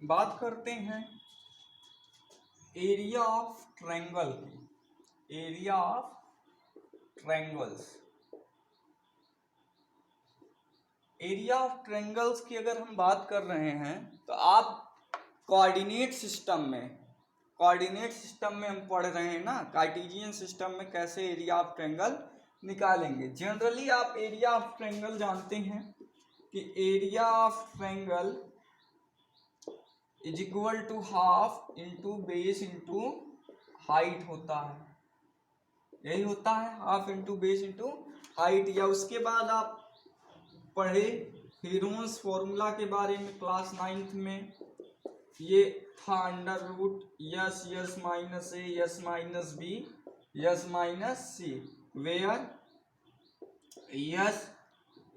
बात करते हैं एरिया ऑफ ट्रायंगल की। Area of triangles, area of triangles की अगर हम बात कर रहे हैं तो आप कोऑर्डिनेट सिस्टम में हम पढ़ रहे हैं ना, कार्टेशियन सिस्टम में कैसे एरिया ऑफ ट्रायंगल निकालेंगे। जनरली आप एरिया ऑफ ट्रायंगल जानते हैं कि area of triangle is equal to half into base into height होता है, यही होता है, half into base into height. या उसके बाद आप पढ़े हेरोन्स फॉर्मूला के बारे में क्लास 9th में, ये था under root S S minus A S minus B S minus C, where S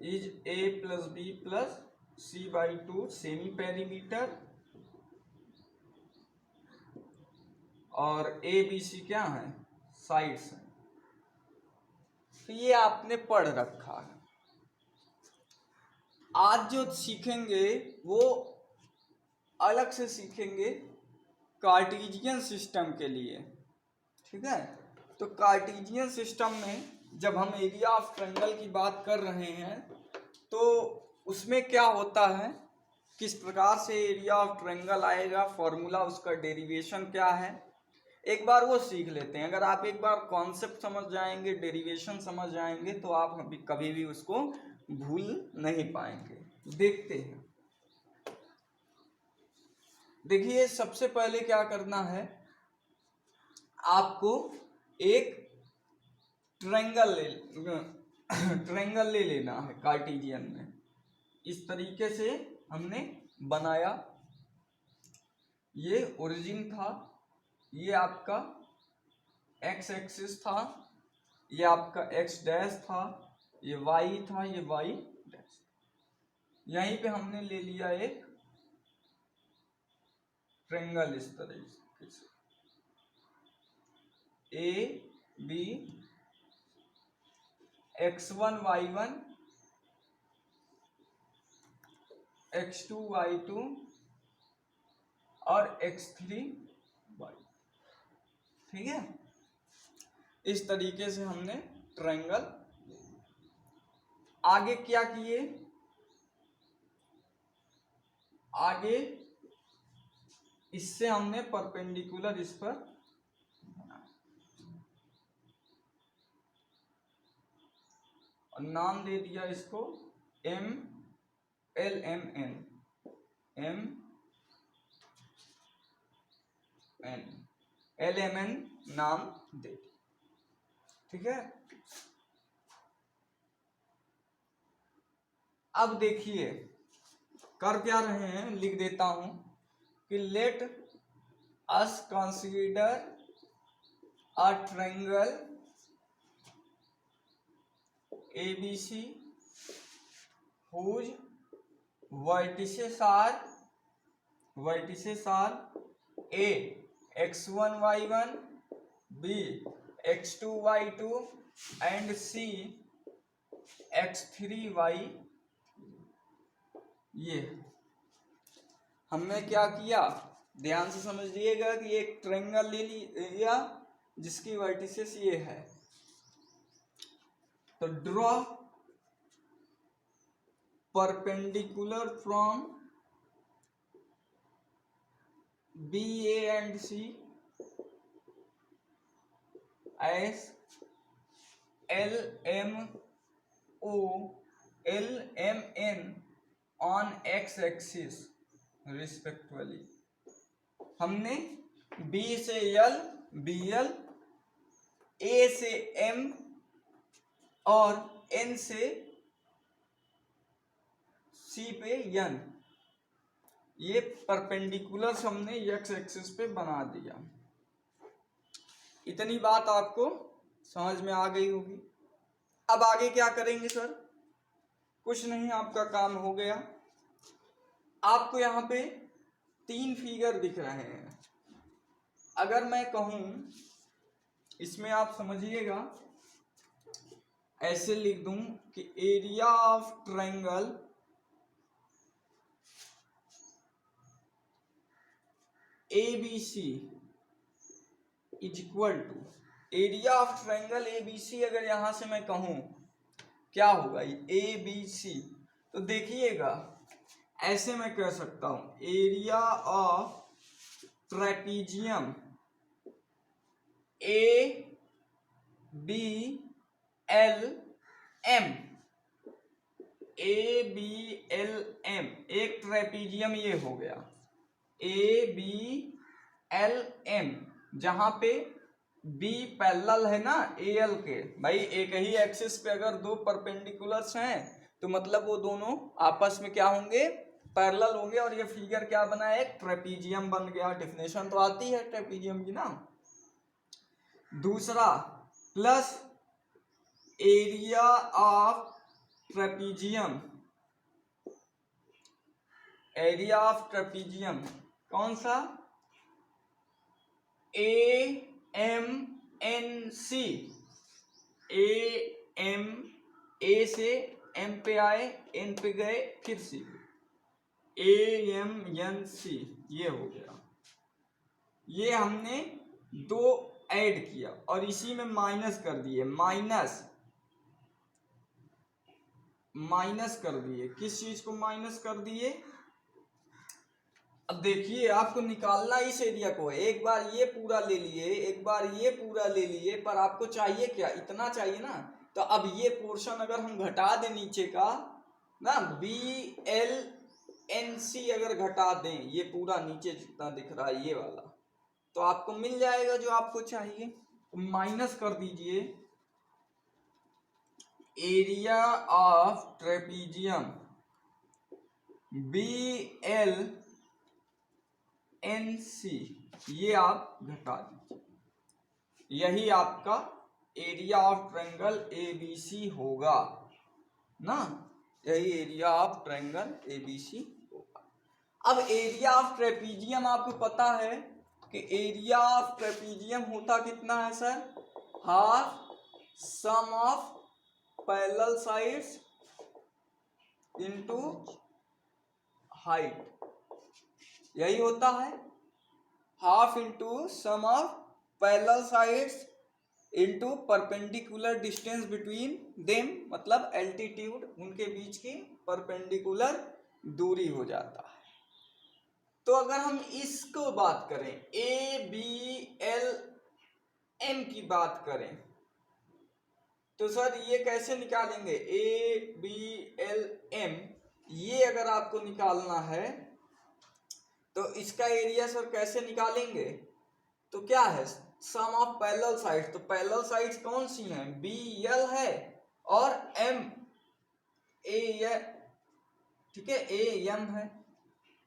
is A plus B plus C by 2 semi perimeter और ए बी सी क्या है, साइड्स हैं। तो ये आपने पढ़ रखा है। आज जो सीखेंगे वो अलग से सीखेंगे कार्टेशियन सिस्टम के लिए, ठीक है। तो कार्टेशियन सिस्टम में जब हम एरिया ऑफ ट्रायंगल की बात कर रहे हैं तो उसमें क्या होता है, किस प्रकार से एरिया ऑफ ट्रायंगल आएगा, फॉर्मूला, उसका डेरिवेशन क्या है, एक बार वो सीख लेते हैं। अगर आप एक बार कॉन्सेप्ट समझ जाएंगे, डेरिवेशन समझ जाएंगे, तो आप कभी भी उसको भूल नहीं पाएंगे। देखते हैं, देखिए सबसे पहले क्या करना है, आपको एक ट्रायंगल ले लेना है कार्टेशियन में। इस तरीके से हमने बनाया, ये ओरिजिन था, ये आपका एक्स एक्सिस था, ये आपका एक्स डैश था, ये वाई था, ये वाई डैश। यहीं पे हमने ले लिया एक ट्रायंगल इस तरीके से, A B x1 y1 x2 y2 और x3 y, ठीक है। इस तरीके से हमने ट्रायंगल, आगे क्या किए, आगे इससे हमने परपेंडिकुलर इस पर और नाम दे दिया इसको M L M N, M N L M N नाम दे दिया, ठीक है। अब देखिए कर क्या रहे हैं, लिख देता हूं कि let us consider a triangle ABC whose vertices are A x1 y1 B x2 y2 and C x3 y। ये हमने क्या किया, ध्यान से समझिएगा कि एक ट्रायंगल ले लिया जिसकी वर्टिसेस ये है। तो draw perpendicular from B, A and C as LMO LMN on x axis respectively। हमने B से L, BL, A से M और N से C पे N, ये परपेंडिकुलर हमने एक्स एक्सिस पे बना दिया। इतनी बात आपको समझ में आ गई होगी। अब आगे क्या करेंगे सर, कुछ नहीं, आपका काम हो गया। आपको यहाँ पे 3 फिगर दिख रहे हैं। अगर मैं कहूं, इसमें आप समझिएगा, ऐसे लिख दूं कि area of triangle ABC is equal to area of triangle ABC। अगर यहां से मैं कहूं क्या होगा ABC, तो देखिएगा ऐसे मैं कह सकता हूं area of trapezium ABLM। ABLM एक ट्रेपीजियम ये हो गया ABLM, जहां पे B पैरेलल है ना AL के। भाई एक ही एक्सिस पे अगर दो परपेंडिकुलर्स हैं तो मतलब वो दोनों आपस में क्या होंगे, पैरेलल होंगे। और ये फिगर क्या बना है, एक ट्रेपीजियम बन गया। डेफिनेशन तो आती है ट्रेपीजियम की ना। दूसरा plus area of trapezium, area of trapezium कौन सा, AMNC। A से M पे आए, N पे गए, फिर C, AMNC ये हो गया। ये हमने दो ऐड किया और इसी में माइनस कर दिए, माइनस कर दिए। किस चीज को माइनस कर दिए, अब देखिए आपको निकालना इस एरिया को। एक बार ये पूरा ले लिए, एक बार ये पूरा ले लिए, पर आपको चाहिए क्या, इतना चाहिए ना। तो अब ये पोर्शन अगर हम घटा दें नीचे का ना, BLNC अगर घटा दें, ये पूरा नीचे जितना दिख रहा है ये वाला, तो आपको मिल जाएगा जो आपको चाहिए। तो माइनस कर दीजिए एरिया ऑफ ट्रेपीजियम BLNC, ये आप घटा दीजिए। यही आपका एरिया ऑफ ट्रायंगल ABC होगा ना, यही एरिया ऑफ ट्रायंगल ABC होगा। अब एरिया ऑफ ट्रेपीजियम आपको पता है कि एरिया ऑफ ट्रेपीजियम होता कितना है sir, half sum of parallel sides into height, यही होता है। Half into sum of parallel sides into perpendicular distance between them, मतलब एल्टीट्यूड, उनके बीच की परपेंडिकुलर दूरी हो जाता है। तो अगर हम इसको बात करें, ABLM की बात करें, तो सर ये कैसे निकालेंगे, ABLM ये अगर आपको निकालना है तो इसका एरिया सर कैसे निकालेंगे, तो क्या है, सम ऑफ पैरेलल साइड्स। तो पैरेलल साइड्स कौन सी हैं, BL है और AM, ठीक है, AM है।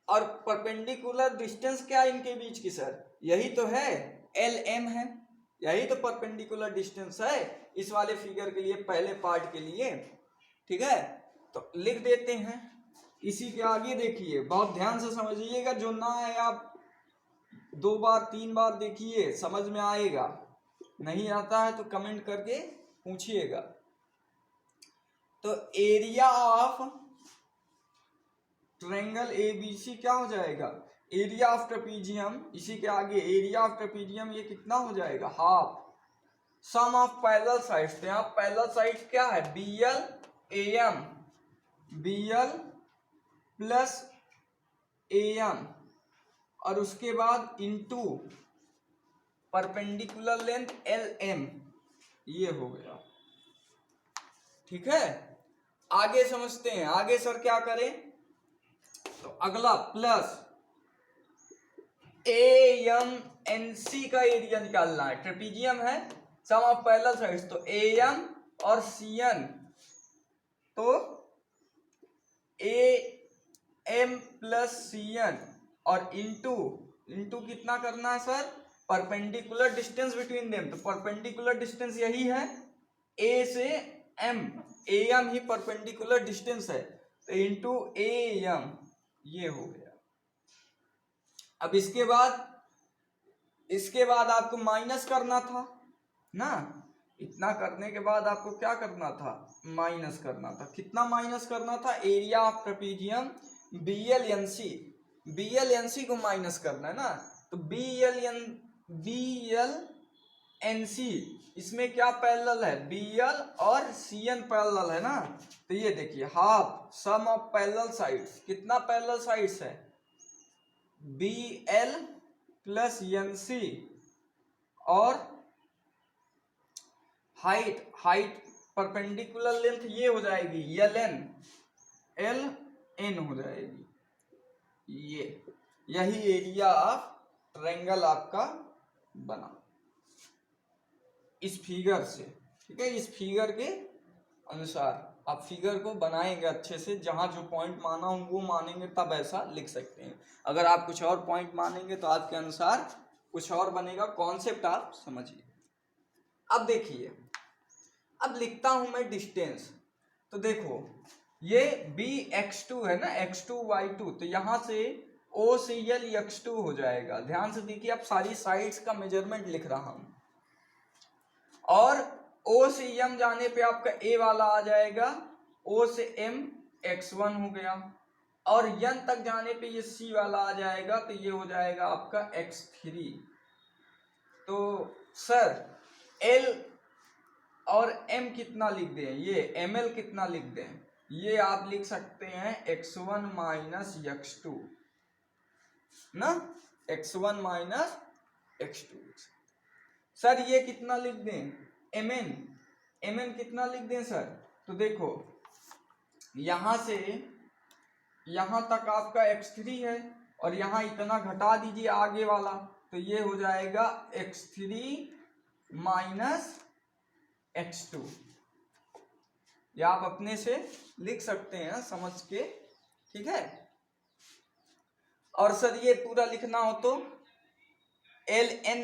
और परपेंडिकुलर डिस्टेंस क्या है इनके बीच की सर, यही तो है, LM है, यही तो परपेंडिकुलर डिस्टेंस है इस वाले फिगर के लिए, पहले पार्ट के लिए। ठीक है, तो लिख देते हैं। इसी के आगे देखिए, बहुत ध्यान से समझिएगा, जो ना है आप 2 बार 3 बार देखिए, समझ में आएगा। नहीं आता है तो कमेंट करके पूछिएगा। तो एरिया ऑफ ट्रायंगल ABC क्या हो जाएगा, एरिया ऑफ ट्रेपीजियम, इसी के आगे एरिया ऑफ ट्रेपीजियम ये कितना हो जाएगा, half sum of parallel sides. तो यहाँ पैरेलल साइड्स क्या है, BL AM, BL plus AM, और उसके बाद इनटू परपेंडिकुलर लेंथ LM, ये हो गया। ठीक है, आगे समझते हैं। आगे सर क्या करें, तो अगला प्लस AMNC का एरिया निकालना है। ट्रेपीजियम है, सम ऑफ पैरेलल साइड्स, तो AM और CN, तो AM प्लस CN और इंटू कितना करना है sir, perpendicular distance between them. तो परपेंडिकुलर डिस्टेंस यही है A से M, AM he perpendicular distance है, तो इंटू AM, ये हो गया। अब इसके बाद आपको माइनस करना था ना, इतना करने के बाद आपको क्या करना था, माइनस करना था। कितना माइनस करना था, एरिया ऑफ ट्रेपीजियम BLNC को माइनस करना है ना। तो बी एल एन सी, इसमें क्या पैरेलल है, बी एल और सी एन पैरेलल है ना। तो ये देखिए half sum of parallel sides, कितना पैरेलल साइड्स है, B L plus N C, और हाइट परपेंडिकुलर लेंथ ये हो जाएगी एल एन हो जाएगी। यही एरिया ऑफ ट्रायंगल आपका बना इस फिगर से, ठीक है। इस फिगर के अनुसार आप फिगर को बनाएंगे अच्छे से, जहां जो पॉइंट माना हो वो मानेंगे तब ऐसा लिख सकते हैं। अगर आप कुछ और पॉइंट मानेंगे तो आपके अनुसार कुछ और बनेगा, कॉन्सेप्ट आप समझिए। अब देखिए, अब लिखता हूं मैं डिस्टेंस। तो देखो ये बी x2 है ना, x2 y2, तो यहां से O से L x2 हो जाएगा। ध्यान से देखिए, अब सारी साइड्स का मेजरमेंट लिख रहा हूं, और O से M जाने पे आपका A वाला आ जाएगा, O से M x1 हो गया, और N तक जाने पे ये C वाला आ जाएगा, तो ये हो जाएगा आपका x3। तो सर L और M कितना लिख दें, ये ML कितना लिख दें, ये आप लिख सकते हैं x1 माइनस x2 ना, x1 माइनस x2। सर ये कितना लिख दें, mn कितना लिख दें सर। तो देखो यहां से यहां तक आपका x3 है, और यहां इतना घटा दीजिए आगे वाला, तो ये हो जाएगा x3 माइनस x2। या आप अपने से लिख सकते हैं समझ के, ठीक है। और सर ये पूरा लिखना हो तो ln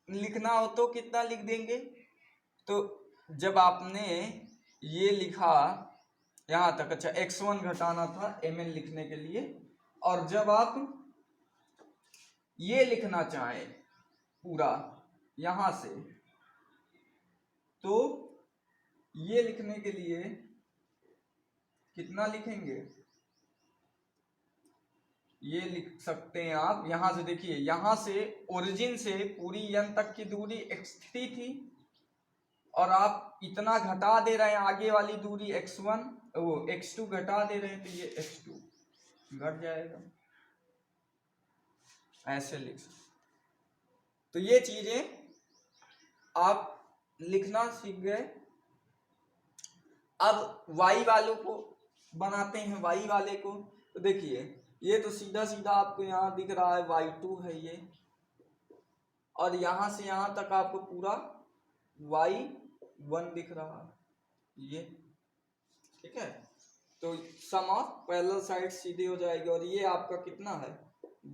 लिखना हो तो कितना लिख देंगे। तो जब आपने ये लिखा यहां तक, अच्छा x1 घटाना था mn लिखने के लिए, और जब आप ये लिखना चाहें पूरा यहां से, तो ये लिखने के लिए कितना लिखेंगे, ये लिख सकते हैं आप यहां से। देखिए यहां से ओरिजिन से पूरी n तक की दूरी x3 थी, और आप इतना घटा दे रहे हैं आगे वाली दूरी x1, वो x2 घटा दे रहे हैं, तो ये x2 घट जाएगा, ऐसे लिख सकते। तो ये चीजें आप लिखना सीख गए। अब y वालों को बनाते हैं, y वाले को। तो देखिए ये तो सीधा सीधा आपको यहाँ दिख रहा है y2 है ये, और यहां से यहां तक आपको पूरा y1 दिख रहा है ये, ठीक है। तो सम ऑफ पैरेलल साइड सीधे हो जाएगी, और ये आपका कितना है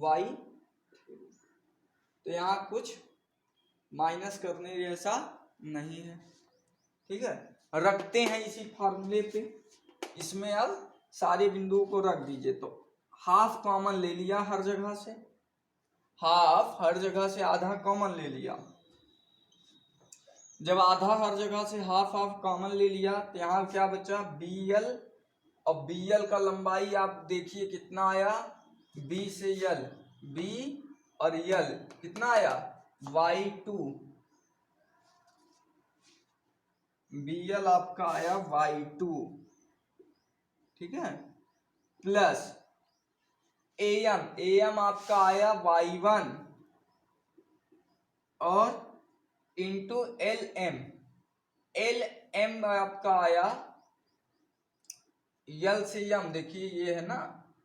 y। तो यहाँ कुछ माइनस करने जैसा नहीं है, ठीक है। रखते हैं इसी फॉर्मूले पे, इसमें अब सारे बिंदुओं को रख दीजिए। तो हाफ कॉमन ले लिया हर जगह से, हाफ हर जगह से आधा कॉमन ले लिया। जब आधा हर जगह से हाफ हाफ कॉमन ले लिया, तो यहाँ क्या बचा BL, और BL का लंबाई आप देखिए कितना आया, B से L, B और L कितना आया y2, BL आपका आया y2, ठीक है, प्लस AM आपका आया y1, और इंटू LM आपका आया L से M, देखिए ये है ना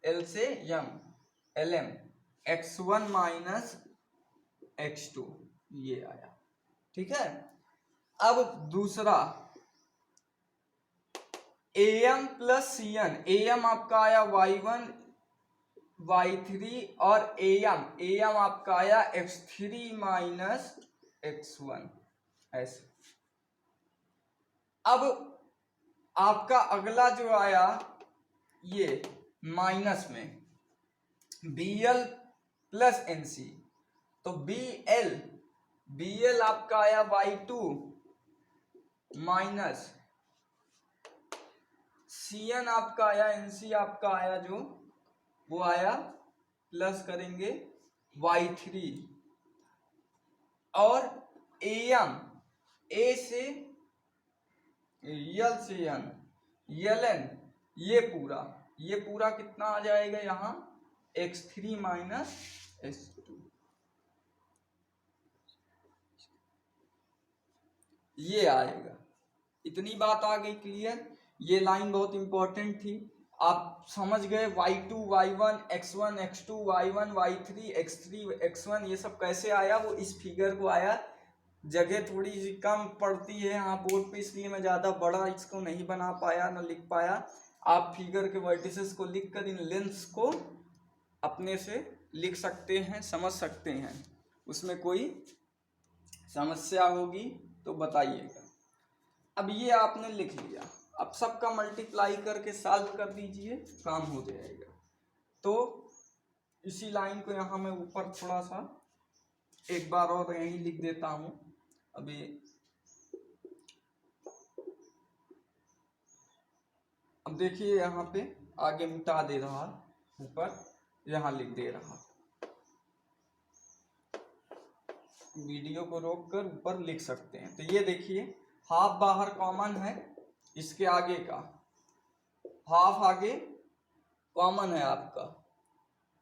L से M, LM x1 minus x2 ये आया, ठीक है। अब दूसरा AM प्लस CN, AM आपका आया y1 y3, और AM आपका आया x3 माइनस x1 ऐसे। अब आपका अगला जो आया ये माइनस में BL प्लस NC, तो BL आपका आया y2 माइनस CN आपका आया, NC आपका आया जो वो आया प्लस करेंगे y3 और am a से यल से n ln ये पूरा कितना आ जाएगा यहाँ x3 माइनस x2, ये आएगा। इतनी बात आ गई क्लियर। ये लाइन बहुत इंपॉर्टेंट थी, आप समझ गए y2 y1 x1 x2 y1 y3 x3 x1 ये सब कैसे आया, वो इस फिगर को आया। जगह थोड़ी सी कम पड़ती है यहाँ बोर्ड पे, इसलिए मैं ज़्यादा बड़ा इसको नहीं बना पाया न लिख पाया। आप फिगर के वर्टिसेस को लिख कर इन लेंस को अपने से लिख सकते हैं, समझ सकते हैं। उसमें कोई समस्या होगी तो बताइएगा। अब ये आपने लिख लिया, अब सबका मल्टीप्लाई करके सॉल्व कर दीजिए, काम हो जाएगा। तो इसी लाइन को यहाँ मैं ऊपर थोड़ा सा एक बार और यहीं लिख देता हूँ। अभी अब देखिए यहाँ पे आगे मिटा दे रहा, ऊपर यहाँ लिख दे रहा। वीडियो को रोक कर ऊपर लिख सकते हैं। तो ये देखिए हाफ बाहर कॉमन है, इसके आगे का हाफ आगे कॉमन है आपका।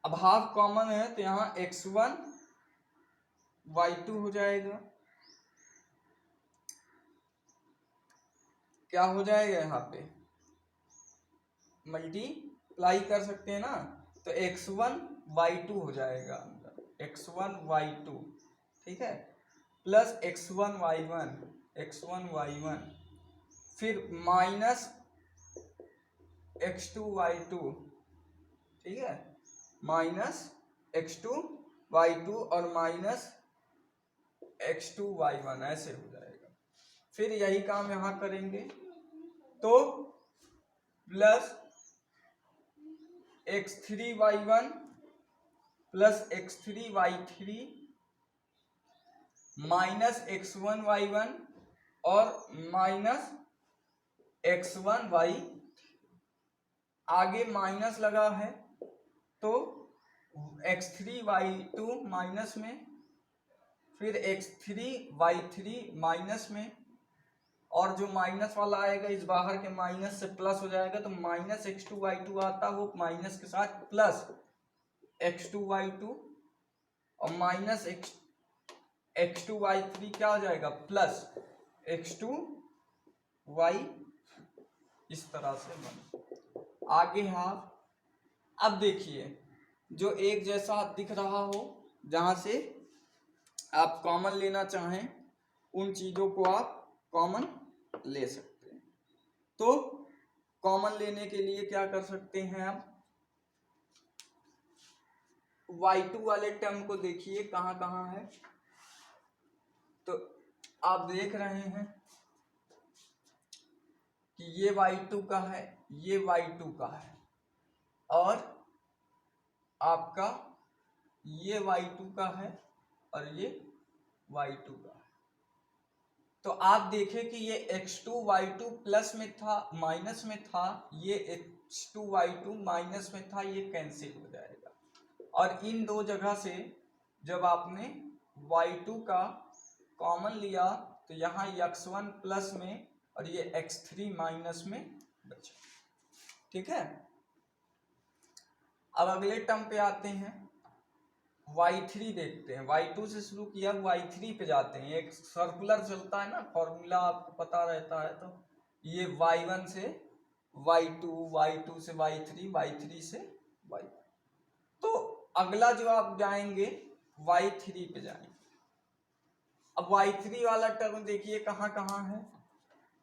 अब हाफ कॉमन है तो यहाँ x1 y2 हो जाएगा। क्या हो जाएगा, यहाँ पे मल्टीप्लाई कर सकते हैं ना, तो x1 y2 हो जाएगा अंदर, x1 y2 ठीक है, प्लस x1 y1 फिर माइनस x2 y2 ठीक है, माइनस x2 y2 और माइनस x2 y1 ऐसे हो जाएगा। फिर यही काम यहाँ करेंगे तो plus x3 y1 plus x3 y3 minus x1 y1 और माइनस x1 y, आगे माइनस लगा है तो x3 y2 माइनस में, फिर x3 y3 माइनस में, और जो माइनस वाला आएगा इस बाहर के माइनस से प्लस हो जाएगा, तो माइनस x2 y2 आता वो माइनस के साथ प्लस x2 y2 और माइनस x2 y3 क्या हो जाएगा प्लस x2 y, इस तरह से बन आगे हाफ। अब देखिए जो एक जैसा दिख रहा हो, जहां से आप कॉमन लेना चाहें उन चीजों को आप कॉमन ले सकते हैं। तो कॉमन लेने के लिए क्या कर सकते हैं, आप y2 वाले टर्म को देखिए कहां कहां है। तो आप देख रहे हैं कि ये y2 का है, ये y2 का है, और आपका ये y2 का है और ये y2 का है। तो आप देखें कि ये x2 y2 प्लस में था, माइनस में था, ये x2 y2 माइनस में था, ये कैंसिल हो जाएगा। और इन दो जगह से जब आपने y2 का कॉमन लिया तो यहाँ x1 प्लस में और ये x3 माइनस में बचा। ठीक है, अब अगले टर्म पे आते हैं, y3 देखते हैं। y2 से शुरू किया, y3 पे जाते हैं। एक सर्कुलर चलता है ना, फॉर्मूला आपको पता रहता है। तो ये y1 से y2, y2 से y3, y3 से y, तो अगला जो आप जाएंगे y3 पे जाएंगे। अब y3 वाला टर्म देखिए कहाँ कहाँ है।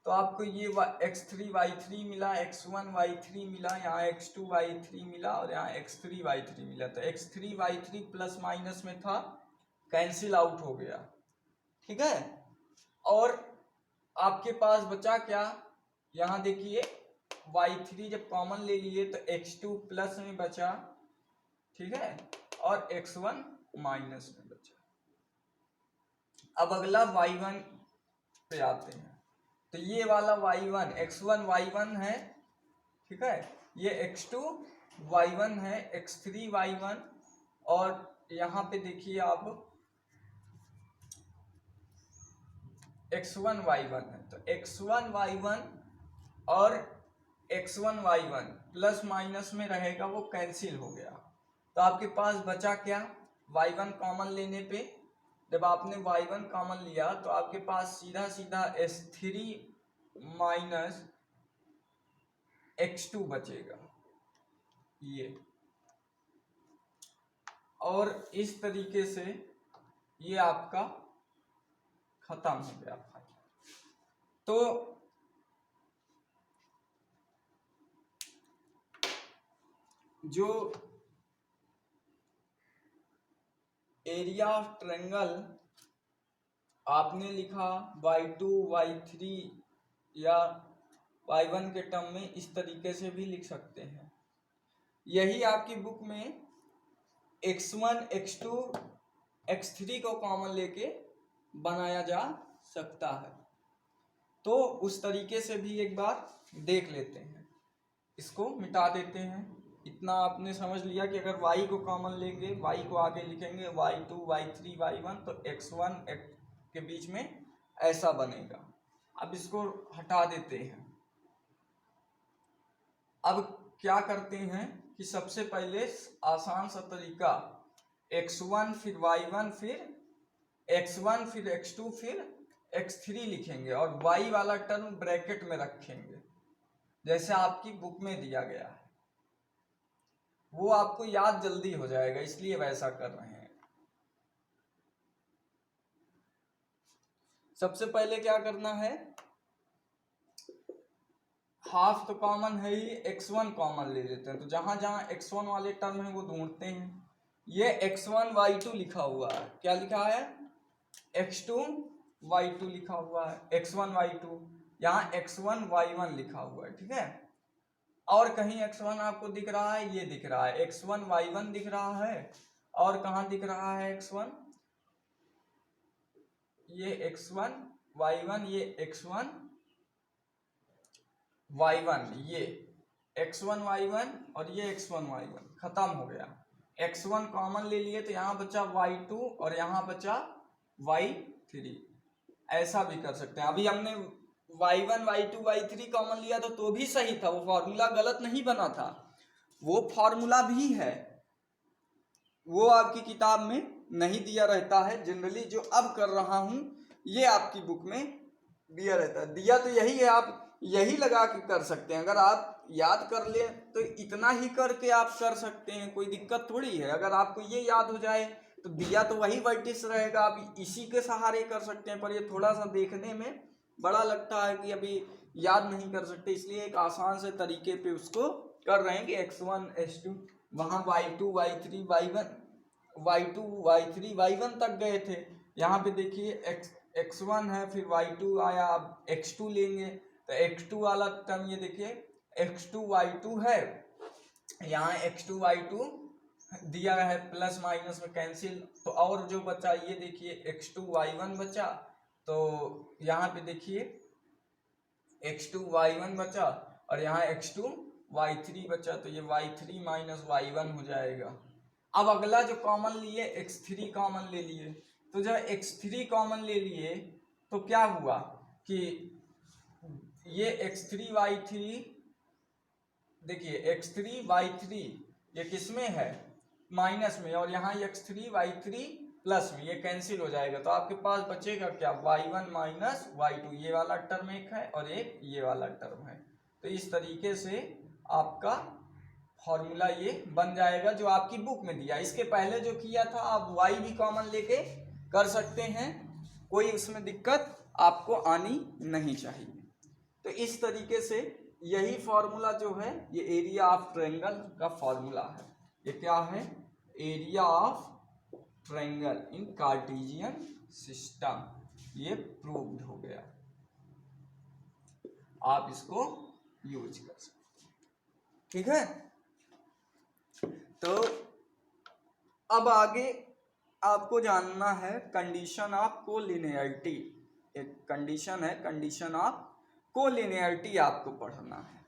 तो आपको ये x3 y3 मिला, x1 y3 मिला, यहाँ x2 y3 मिला और यहाँ x3 y3 मिला। तो x3 y3 प्लस माइनस में था, कैंसिल आउट हो गया। ठीक है, और आपके पास बचा क्या, यहाँ देखिए y3 जब कॉमन ले लिए तो x2 प्लस में बचा, ठीक है, और x1 माइनस में बचा। अब अगला y1 पे आते हैं। तो ये वाला y1 x1 y1 है, ठीक है, ये x2 y1 है, x3 y1 और यहाँ पे देखिए आप x1 y1 है, तो x1 y1 और x1 y1 प्लस माइनस में रहेगा, वो कैंसिल हो गया। तो आपके पास बचा क्या, y1 कॉमन लेने पे, जब आपने y1 कॉमन लिया तो आपके पास सीधा सीधा s3 माइनस x2 बचेगा ये, और इस तरीके से ये आपका खत्म हो गया। तो जो एरिया ऑफ ट्रायंगल आपने लिखा y2 y3 या y1 के टर्म में, इस तरीके से भी लिख सकते हैं। यही आपकी बुक में x1 x2 x3 को कॉमन लेके बनाया जा सकता है। तो उस तरीके से भी एक बार देख लेते हैं, इसको मिटा देते हैं। इतना आपने समझ लिया कि अगर y को कॉमन लेंगे, y को आगे लिखेंगे y2 y3 y1, तो x1 के बीच में ऐसा बनेगा। अब इसको हटा देते हैं। अब क्या करते हैं कि सबसे पहले आसान सा तरीका, x1 फिर y1 फिर x1 फिर x2 फिर x3 लिखेंगे और y वाला टर्म ब्रैकेट में रखेंगे, जैसे आपकी बुक में दिया गया है। वो आपको याद जल्दी हो जाएगा, इसलिए वैसा कर रहे हैं। सबसे पहले क्या करना है, हाफ तो कॉमन है ही, x1 कॉमन ले लेते हैं। तो जहां जहां x1 वाले टर्म है वो ढूंढते हैं। ये x1 y2 लिखा हुआ है, क्या लिखा है, x2 y2 लिखा हुआ है, x1 y2, यहाँ x1 y1 लिखा हुआ है, ठीक है। और कहीं x1 आपको दिख रहा है, ये दिख रहा है x1 y1 दिख रहा है, और कहाँ दिख रहा है x1, ये x1 y1, ये x1 y1, ये x1 y1 और ये x1 y1 खत्म हो गया। x1 कॉमन ले लिए तो यहाँ बचा y2 और यहाँ बचा y3। ऐसा भी कर सकते हैं। अभी हमने y1 y2 y3 कॉमन लिया तो भी सही था, वो फॉर्मूला गलत नहीं बना था। वो फॉर्मूला भी है, वो आपकी किताब में नहीं दिया रहता है। जनरली जो अब कर रहा हूं ये आपकी बुक में दिया रहता है। दिया तो यही है, आप यही लगा के कर सकते हैं। अगर आप याद कर ले तो इतना ही करके आप कर सकते हैं, कोई दिक्कत थोड़ी है। अगर आपको ये याद हो जाए तो दिया तो वही वर्टिस रहेगा, आप इसी के सहारे कर सकते हैं। पर ये थोड़ा सा देखने में बड़ा लगता है कि अभी याद नहीं कर सकते, इसलिए एक आसान से तरीके पे उसको कर रहे हैं कि x1 x2, वहाँ y2 y3 y1 y2 y3 y1 तक गए थे। यहाँ पे देखिए x1 है, फिर y2 आया, अब x2 लेंगे तो x2 वाला टर्म ये देखिए x2 y2 है, यहाँ x2 y2 दिया है, प्लस माइनस में कैंसिल। तो और जो बचा ये देखिए x2 y1 बचा, तो यहाँ पे देखिए x2 y1 बचा और यहाँ x2 y3 बचा, तो ये y3 माइनस y1 हो जाएगा। अब अगला जो कॉमन लिए x3 कॉमन ले लिए, तो जब x3 कॉमन ले लिए तो क्या हुआ कि ये x3 y3, देखिए x3 y3 ये किसमें है, माइनस में, और यहाँ x3 y3 प्लस में, ये कैंसिल हो जाएगा। तो आपके पास बचेगा क्या, y1 माइनस y2, ये वाला टर्म एक है और एक ये वाला टर्म है। तो इस तरीके से आपका फॉर्मूला ये बन जाएगा जो आपकी बुक में दिया। इसके पहले जो किया था आप y भी कॉमन लेके कर सकते हैं, कोई उसमें दिक्कत आपको आनी नहीं चाहिए। तो इस तरीके से यही फॉर्मूला जो है ये एरिया ऑफ ट्रायंगल का फॉर्मूला है। ये क्या है, area of triangle in Cartesian system, ये प्रूव्ड हो गया। आप इसको यूज कर सकते हैं, ठीक है। तो अब आगे आपको जानना है कंडीशन ऑफ कोलिनियरिटी। एक कंडीशन है, कंडीशन ऑफ कोलिनियरिटी आपको पढ़ना है।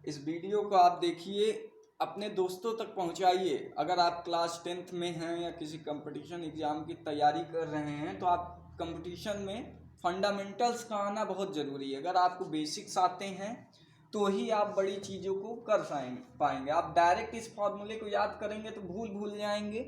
इस वीडियो को आप देखिए, अपने दोस्तों तक पहुंचाइए। अगर आप क्लास 10th में हैं या किसी कंपटीशन एग्ज़ाम की तैयारी कर रहे हैं तो आप कंपटीशन में फंडामेंटल्स का आना बहुत ज़रूरी है। अगर आपको बेसिक्स आते हैं तो ही आप बड़ी चीज़ों को कर पाएंगे। आप डायरेक्ट इस फॉर्मूले को याद करेंगे तो भूल जाएंगे।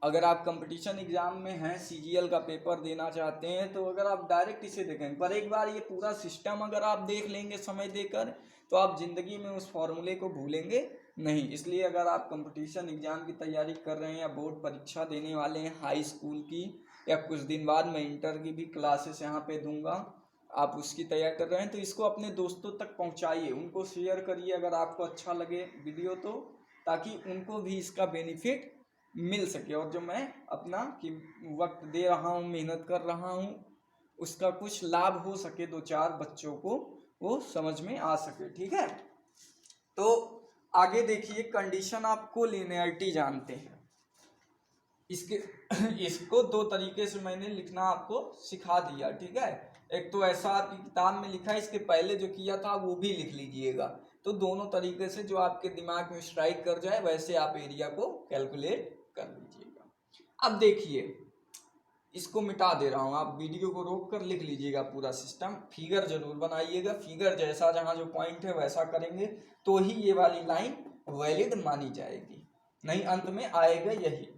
अगर आप कंपटीशन एग्ज़ाम में हैं, सीजीएल का पेपर देना चाहते हैं, तो अगर आप डायरेक्ट इसे देखेंगे, पर एक बार ये पूरा सिस्टम अगर आप देख लेंगे समय देकर, तो आप ज़िंदगी में उस फॉर्मूले को भूलेंगे नहीं। इसलिए अगर आप कंपटीशन एग्ज़ाम की तैयारी कर रहे हैं या बोर्ड परीक्षा देने वाले हैं हाई स्कूल की, या कुछ दिन बाद मैं इंटर की भी क्लासेस यहाँ पे दूंगा, आप उसकी तैयारी कर रहे हैं तो इसको अपने दोस्तों तक पहुँचाइए, उनको शेयर करिए अगर आपको अच्छा लगे वीडियो तो, ताकि उनको भी इसका बेनिफिट मिल सके। और जो मैं अपना कि वक्त दे रहा हूँ, मेहनत कर रहा हूँ, उसका कुछ लाभ हो सके, 2-4 बच्चों को वो समझ में आ सके। ठीक है, तो आगे देखिए, कंडीशन ऑफ कोलिनियरिटी जानते हैं। इसको 2 तरीके से मैंने लिखना आपको सिखा दिया। ठीक है, एक तो ऐसा आपकी किताब में लिखा है, इसके पहले जो किया था वो भी लिख लीजिएगा। तो दोनों तरीके से जो आपके दिमाग में स्ट्राइक कर जाए वैसे आप एरिया को कैलकुलेट कर लीजिएगा। अब देखिए, इसको मिटा दे रहा हूँ, आप वीडियो को रोक कर लिख लीजिएगा पूरा सिस्टम, फिगर जरूर बनाइएगा। फिगर जैसा जहाँ जो पॉइंट है वैसा करेंगे तो ही ये वाली लाइन वैलिड मानी जाएगी, नहीं अंत में आएगा यही।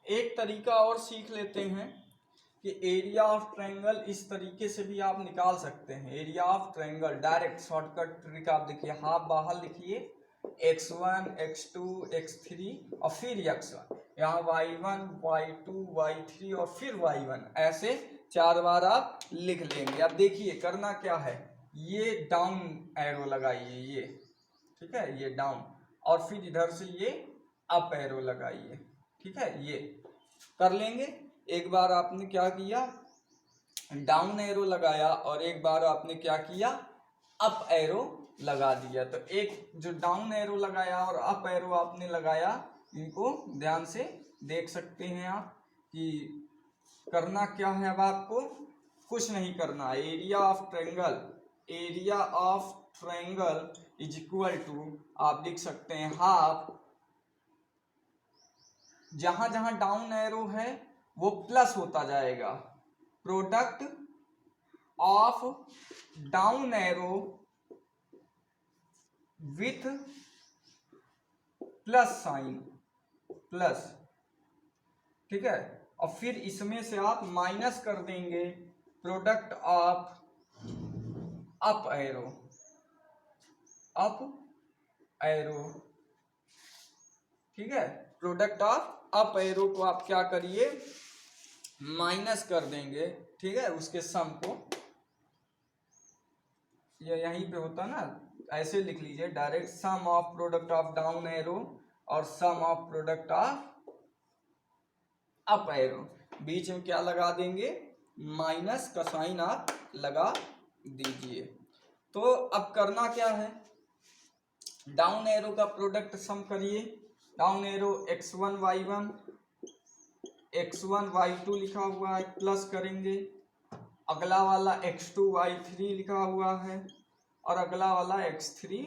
एक तरीका और सीख लेते हैं कि एरिया ऑफ ट्रायंगल इस तरीके से भी आप निकाल सकते हैं। Area of triangle direct shortcut trick आप देखिए, हाफ बाहर लिखिए, x1 x2 x3 और फिर x1, यहाँ y1 y2 y3 और फिर y1, ऐसे 4 बार आप लिख लेंगे। अब देखिए करना क्या है, ये डाउन एरो लगाइए, ये ठीक है, ये डाउन, और फिर इधर से ये अप एरो लगाइए। ठीक है, ये कर लेंगे। एक बार आपने क्या किया, डाउन एरो लगाया, और एक बार आपने क्या किया, अप एरो लगा दिया। तो एक जो डाउन एरो लगाया और अप एरो आपने लगाया, इनको ध्यान से देख सकते हैं आप कि करना क्या है। अब आपको कुछ नहीं करना, area of triangle, area of triangle is equal to, आप लिख सकते हैं हाफ, जहां जहां डाउन एरो है वो प्लस होता जाएगा, product of down arrow with plus sign, plus. ठीक है, और फिर इसमें से आप माइनस कर देंगे product of up arrow, up arrow. ठीक है, प्रोडक्ट ऑफ अप एरो को आप क्या करिए, माइनस कर देंगे। ठीक है, उसके सम को, ये यहीं पे होता ना, ऐसे लिख लीजिए direct, sum of product of down arrow और sum of product of up arrow, बीच में क्या लगा देंगे, माइनस का साइन आप लगा दीजिए। तो अब करना क्या है, डाउन एरो का प्रोडक्ट सम करिए, down arrow x1 y1 x1 y2 लिखा हुआ है, प्लस करेंगे, अगला वाला x2 y3 लिखा हुआ है, और अगला वाला x3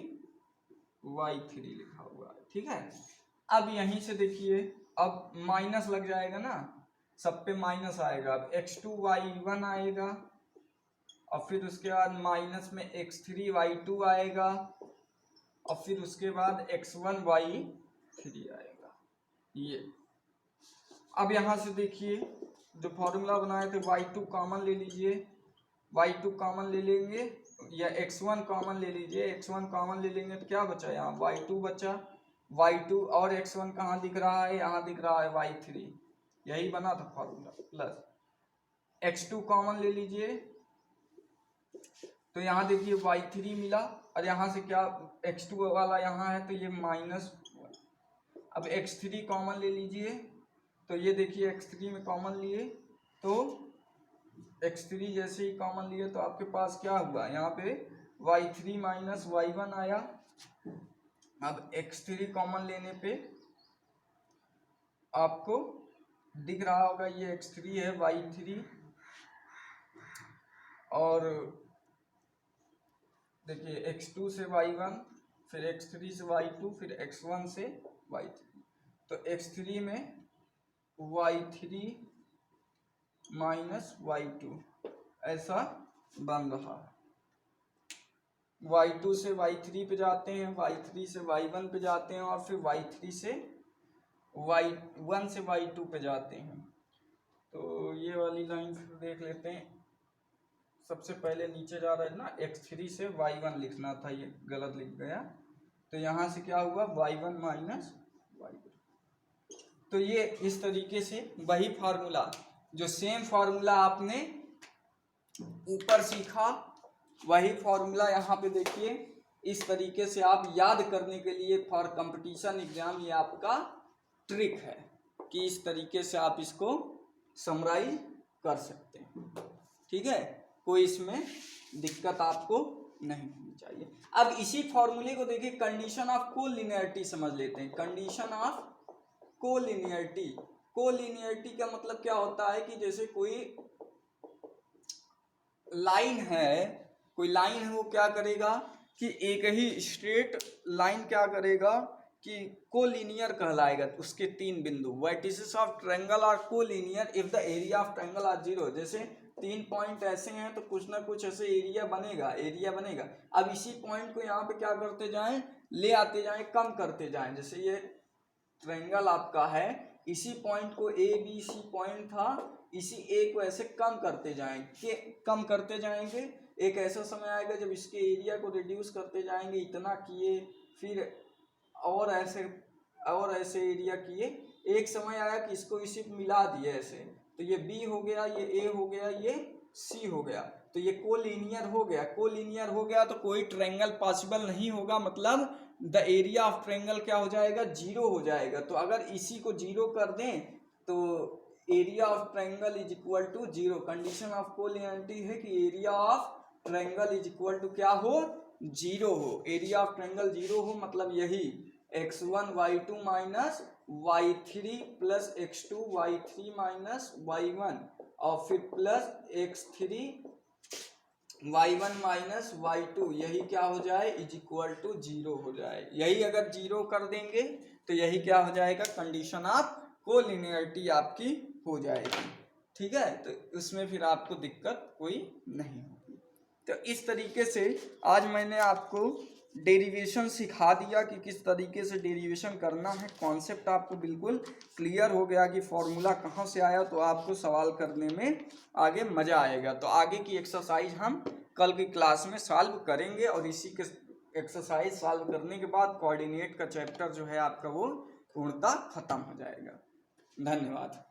y3 लिखा हुआ है। ठीक है, अब यहीं से देखिए, अब माइनस लग जाएगा ना, सब पे माइनस आएगा। अब x2 y1 आएगा, और फिर उसके बाद माइनस में x3 y2 आएगा, और फिर उसके बाद x1 y3 आएगा। ये अब यहां से देखिए, जो फॉर्मूला बनाए थे y2 कॉमन ले लीजिए, y2 कॉमन ले लेंगे, या x1 कॉमन ले लीजिए, x1 कॉमन ले लेंगे तो क्या बचा, यहाँ y2 बचा, y2 और x1 कहाँ दिख रहा है, यहाँ दिख रहा है y3, यही बना था फॉर्मूला। प्लस x2 कॉमन ले लीजिए, तो यहाँ देखिए y3 मिला, और यहाँ से क्या, x2 वाला यहाँ है तो ये माइनस। अब x3 कॉमन ले लीजिए, तो ये देखिए x3 में कॉमन लिए तो x3 जैसे ही कॉमन लिए तो आपके पास क्या हुआ, यहाँ पे y3 माइनस y1 आया। अब x3 कॉमन लेने पे आपको दिख रहा होगा ये x3 है, y3 और देखिए x2 से y1, फिर x3 से y2, फिर x1 से y3। तो x3 में y3 माइनस y2 ऐसा बन रहा है। y2 से y3 पे जाते हैं, y3 से y1 पे जाते हैं और फिर y3 से y1 से y2 पे जाते हैं। तो ये वाली लाइन फिर देख लेते हैं। सबसे पहले नीचे जा रहा है ना, x3 से y1 लिखना था, ये गलत लिख गया। तो यहाँ से क्या हुआ, y1 माइनस y2। तो ये इस तरीके से वही फार्मूला, जो सेम फार्मूला आपने ऊपर सीखा, वही फार्मूला यहाँ पे देखिए इस तरीके से आप याद करने के लिए फॉर कंपटीशन एग्जाम ये आपका ट्रिक है कि इस तरीके से आप इसको समराइज कर सकते हैं। ठीक है, कोई इसमें दिक्कत आपको नहीं होनी चाहिए। अब इसी फॉर्मूले को देखिए कंडीशन ऑफ कोलिनियरिटी समझ लेते हैं। कंडीशन ऑफ कोलिनियरिटी, कोलिनियरिटी का मतलब क्या होता है कि जैसे कोई लाइन है, कोई लाइन है, वो क्या करेगा कि एक ही स्ट्रेट लाइन क्या करेगा कि कोलिनियर कहलाएगा। उसके तीन बिंदु, vertices of triangle are collinear if the area of triangle are zero. जैसे तीन पॉइंट ऐसे हैं तो कुछ ना कुछ ऐसे एरिया बनेगा। अब इसी पॉइंट को यहाँ पे क्या करते जाएं, ले आते जाएं, कम करते जाएं। जैसे ये ट्रायंगल आपका है, इसी पॉइंट को ए बी सी पॉइंट था, इसी ए को ऐसे कम करते जाएंगे। एक ऐसा समय आएगा जब इसके एरिया को रिड्यूस करते जाएंगे, इतना किए, फिर और ऐसे एरिया किए। एक समय आया कि इसको इसी मिला दिए ऐसे, तो ये बी हो गया, ये ए हो गया, ये सी हो गया, तो ये कोलिनियर हो गया। तो कोई ट्रायंगल पॉसिबल नहीं होगा, मतलब द एरिया ऑफ ट्रायंगल क्या हो जाएगा, जीरो हो जाएगा। तो अगर इसी को जीरो कर दें तो area of triangle is equal to zero. Condition of collinearity है कि area of triangle is equal to क्या हो, जीरो हो। एरिया ऑफ ट्रायंगल जीरो हो मतलब यही x1 y2 minus y3 plus x2 y3 minus y1 और फिर plus x3 y1 minus y2, यही क्या हो जाए, इज इक्वल टू जीरो हो जाए। यही अगर जीरो कर देंगे तो यही क्या हो जाएगा, कंडीशन ऑफ कोलिनियरिटी आपकी हो जाएगी। ठीक है, तो उसमें फिर आपको दिक्कत कोई नहीं होगी। तो इस तरीके से आज मैंने आपको डेरिवेशन सिखा दिया कि किस तरीके से डेरिवेशन करना है। कॉन्सेप्ट आपको बिल्कुल क्लियर हो गया कि फॉर्मूला कहाँ से आया, तो आपको सवाल करने में आगे मज़ा आएगा। तो आगे की एक्सरसाइज हम कल की क्लास में सॉल्व करेंगे और इसी के एक्सरसाइज सॉल्व करने के बाद कोऑर्डिनेट का चैप्टर जो है आपका वो पूर्णतः खत्म हो जाएगा। धन्यवाद।